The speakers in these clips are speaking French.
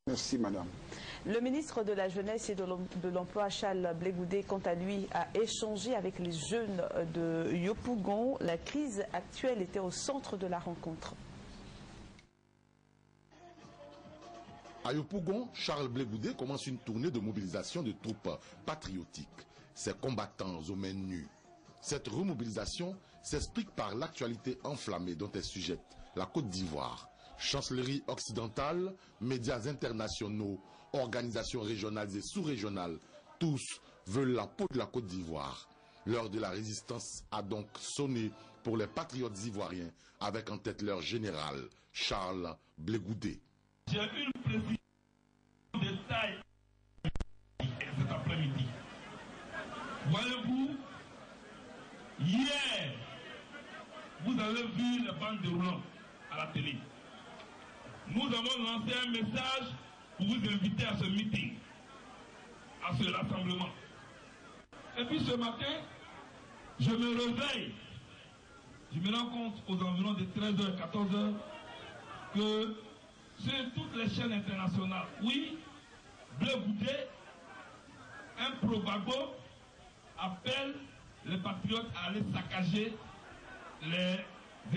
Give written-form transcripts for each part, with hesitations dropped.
Merci, madame. Le ministre de la Jeunesse et de l'Emploi, Charles Blé Goudé, quant à lui, a échangé avec les jeunes de Yopougon. La crise actuelle était au centre de la rencontre. À Yopougon, Charles Blé Goudé commence une tournée de mobilisation de troupes patriotiques. Ces combattants aux mains nues. Cette remobilisation s'explique par l'actualité enflammée dont est sujette la Côte d'Ivoire. Chancellerie occidentale, médias internationaux, organisations régionales et sous-régionales, tous veulent la peau de la Côte d'Ivoire. L'heure de la résistance a donc sonné pour les patriotes ivoiriens, avec en tête leur général, Charles Blé Goudé. J'ai une précision de taille cet après-midi. Voyez-vous, hier, vous avez vu les bandes déroulantes à la télé. Nous avons lancé un message pour vous inviter à ce meeting, à ce rassemblement. Et puis ce matin, je me réveille. Je me rends compte aux environs de 13h, 14h que sur toutes les chaînes internationales, oui, Blé Goudé, un probago, appelle les patriotes à aller saccager les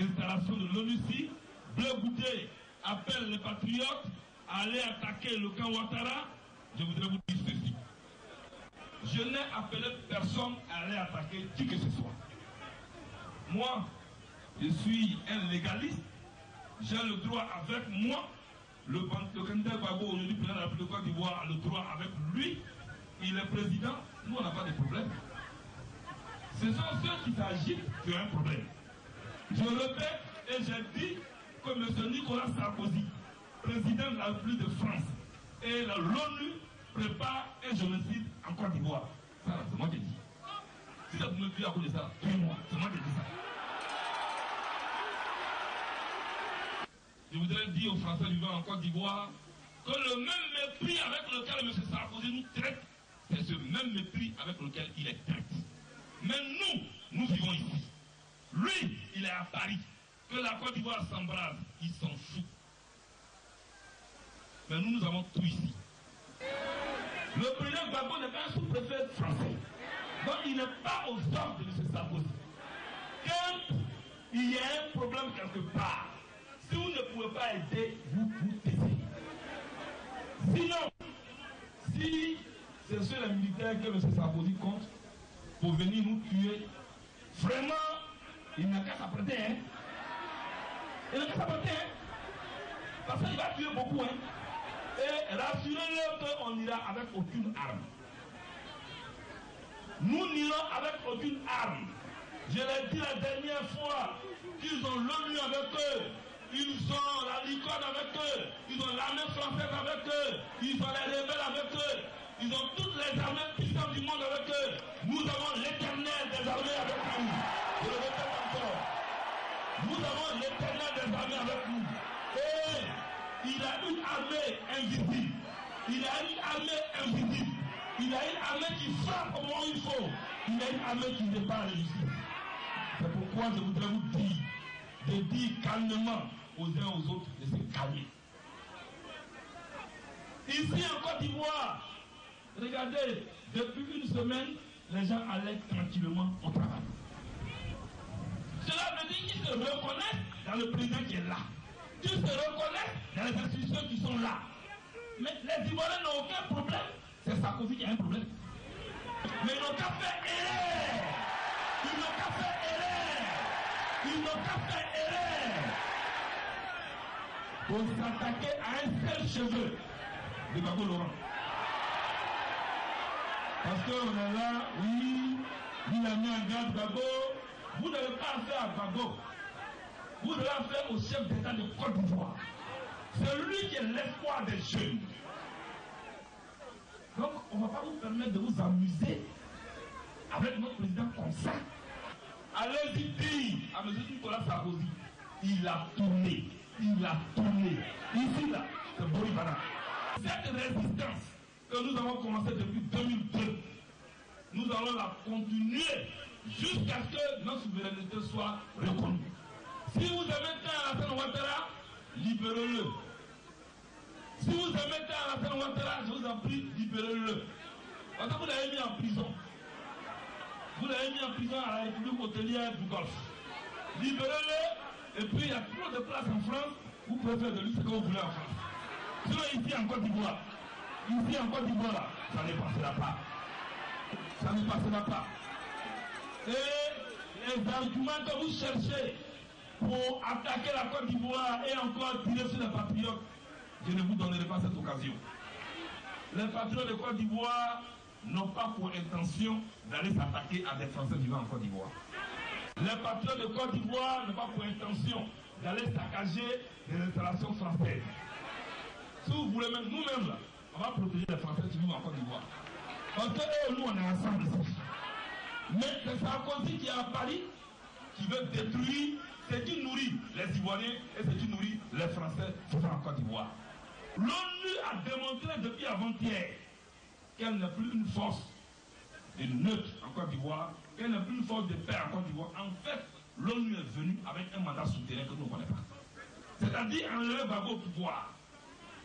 installations de l'ONUCI. Blé Goudé appelle les patriotes à aller attaquer le camp Ouattara. Je voudrais vous dire ceci. Je n'ai appelé personne à aller attaquer qui que ce soit. Moi, je suis un légaliste. J'ai le droit avec moi. Le candidat Gbagbo, aujourd'hui président de la République de Côte d'Ivoire, a le droit avec lui. Il est président. Nous, on n'a pas de problème. Ce sont ceux qui s'agitent qui ont un problème. Je répète et j'ai dit que M. Nicolas Sarkozy, président de la République de France, et l'ONU prépare un génocide en Côte d'Ivoire. Ça, c'est moi qui ai dit. Si ça vous me dit à cause de ça, tuez-moi. C'est moi qui ai dit ça. Je voudrais dire aux Français vivant en Côte d'Ivoire que le même mépris avec lequel M. Sarkozy nous traite, c'est ce même mépris avec lequel il est traité. Mais nous vivons ici. Lui, il est à Paris. Que la Côte d'Ivoire s'embrase, il s'en fout. Mais nous avons tout ici. Le président Gbagbo n'est pas un sous-préfet français. Donc il n'est pas aux ordres de M. Sarkozy. Quand il y a un problème quelque part, si vous ne pouvez pas aider, vous vous taisez. Sinon, si c'est sur les militaires que M. Sarkozy compte pour venir nous tuer, vraiment, il n'a qu'à s'apprêter, hein. Il n'a qu'à s'apprêter, hein. Parce qu'il va tuer beaucoup, hein. Et rassurez-le qu'on n'ira avec aucune arme. Nous n'irons avec aucune arme. Je l'ai dit la dernière fois qu'ils ont l'ONU avec eux. Ils ont la licorne avec eux, ils ont l'armée française avec eux, ils ont les rebelles avec eux, ils ont toutes les armées puissantes du monde avec eux. Nous avons l'éternel des armées avec nous. Je le répète encore. Nous avons l'éternel des armées avec nous. Et il a une armée invisible. Il a une armée invisible. Il a une armée qui frappe au moment où il faut. Il a une armée qui n'est pas réussie. C'est pourquoi je voudrais vous dire, de dire calmement aux uns aux autres de se calmer. Ici en Côte d'Ivoire, regardez, depuis une semaine, les gens allaient tranquillement au travail. Cela veut dire qu'ils se reconnaissent dans le président qui est là. Ils se reconnaissent dans les institutions qui sont là. Mais les Ivoiriens n'ont aucun problème. C'est Sarkozy qui a un problème. Mais ils n'ont qu'à faire erreur. Ils n'ont qu'à faire erreur. Ils n'ont qu'à faire erreur. Pour s'attaquer à un seul cheveu de Gbagbo Laurent. Parce qu'on est là, oui, il a mis un garde Gbagbo. Vous n'avez pas affaire à Gbagbo. Vous avez affaire au chef d'État de Côte d'Ivoire. C'est lui qui est l'espoir des jeunes. Donc, on ne va pas vous permettre de vous amuser avec notre président comme ça. Allez-y dire à M. Nicolas Sarkozy, il a tourné. Il a tourné. Ici, là, c'est Boribana. Cette résistance que nous avons commencée depuis 2002, nous allons la continuer jusqu'à ce que notre souveraineté soit reconnue. Si vous avez un Alassane Ouattara, libérez-le. Si vous aimez Alassane Ouattara, je vous en prie, libérez-le. Parce que vous l'avez mis en prison. Vous l'avez mis en prison à la République hôtelière du Golfe. Libérez-le, et puis il y a trop de place en France, vous pouvez faire de lui ce que vous voulez en France. Sinon ici en Côte d'Ivoire, ça ne passera pas. Ça ne passera pas. Et les arguments que vous cherchez pour attaquer la Côte d'Ivoire et encore tirer sur les patriotes, je ne vous donnerai pas cette occasion. Les patriotes de Côte d'Ivoire n'ont pas pour intention d'aller s'attaquer à des Français vivant en Côte d'Ivoire. Les patriotes de Côte d'Ivoire n'ont pas pour intention d'aller saccager des installations françaises. Si vous voulez même, nous-mêmes là, on va protéger les Français qui vivent en Côte d'Ivoire. Parce que nous, on est ensemble ici. Mais c'est Sarkozy qui est à Paris, qui veut détruire, c'est qui nourrit les Ivoiriens et c'est qui nourrit les Français vivant en Côte d'Ivoire. L'ONU a démontré depuis avant-hier qu'elle n'a plus une force de neutre en Côte d'Ivoire, qu'elle n'a plus une force de paix en Côte d'Ivoire. En fait, l'ONU est venue avec un mandat souterrain que nous ne connaissons pas. C'est-à-dire enlever Gbagbo au pouvoir.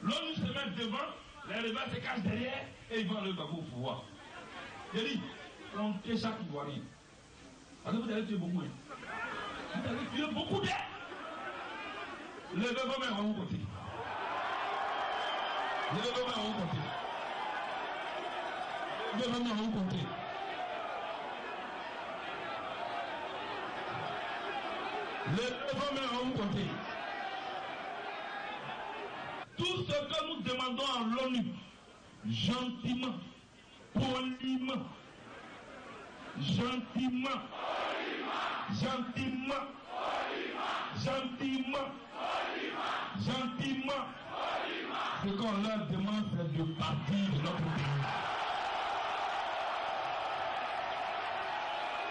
L'ONU se met devant, les rebelles se cachent derrière et ils vont enlever Gbagbo au pouvoir. J'ai dit, comptez chaque Ivoirien. Parce que vous allez tuer beaucoup. Vous allez tuer beaucoup d'air. Les rebelles vont mettre à mon côté. Les rebelles vont mettre à mon côté. Les rebelles vont mettre à mon côté. Les rebelles vont mettre à mon côté. Tout ce que nous demandons à l'ONU, gentiment, poliment, ce qu'on leur demande, c'est de partir de notre pays.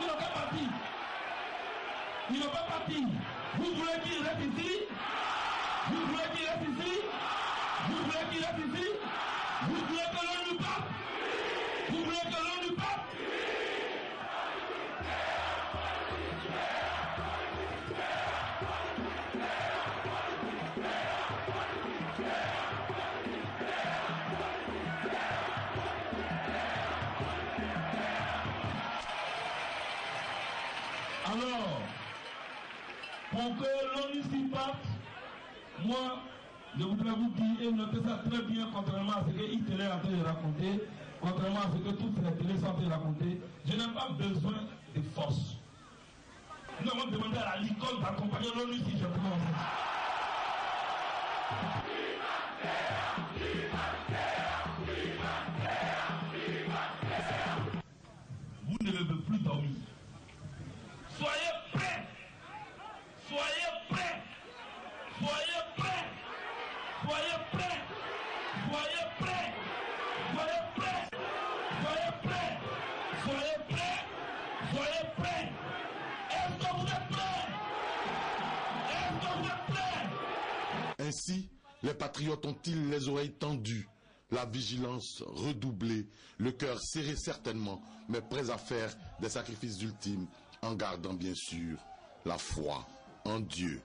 Ils n'ont pas parti. Ils n'ont pas parti. Vous voulez qu'ils restent ici? Vous voulez qu'ils restent ici? Vous voulez qu'il reste ici? Vous voulez que l'on nous parte? Vous voulez que l'on nous parte? Alors, pour que l'on s'y parte, moi, je voudrais vous dire, et notez ça très bien, contrairement à ce que Hitler est en train de raconter, contrairement à ce que toutes les télés sont en train de raconter, je n'ai pas besoin de force. Nous avons demandé à la LICOL d'accompagner l'ONU si je peux. Vous ne devez plus dormir. Soyez prêts. Soyez prêts. Soyez prêts. Soyez prêts. Soyez prêts. Soyez prêts. Soyez prêts. Soyez prêts. Soyez prêts. Est-ce que vous êtes prêts? Est-ce que vous êtes prêts? Ainsi, les patriotes ont-ils les oreilles tendues, la vigilance redoublée, le cœur serré certainement, mais prêts à faire des sacrifices ultimes, en gardant bien sûr la foi en Dieu.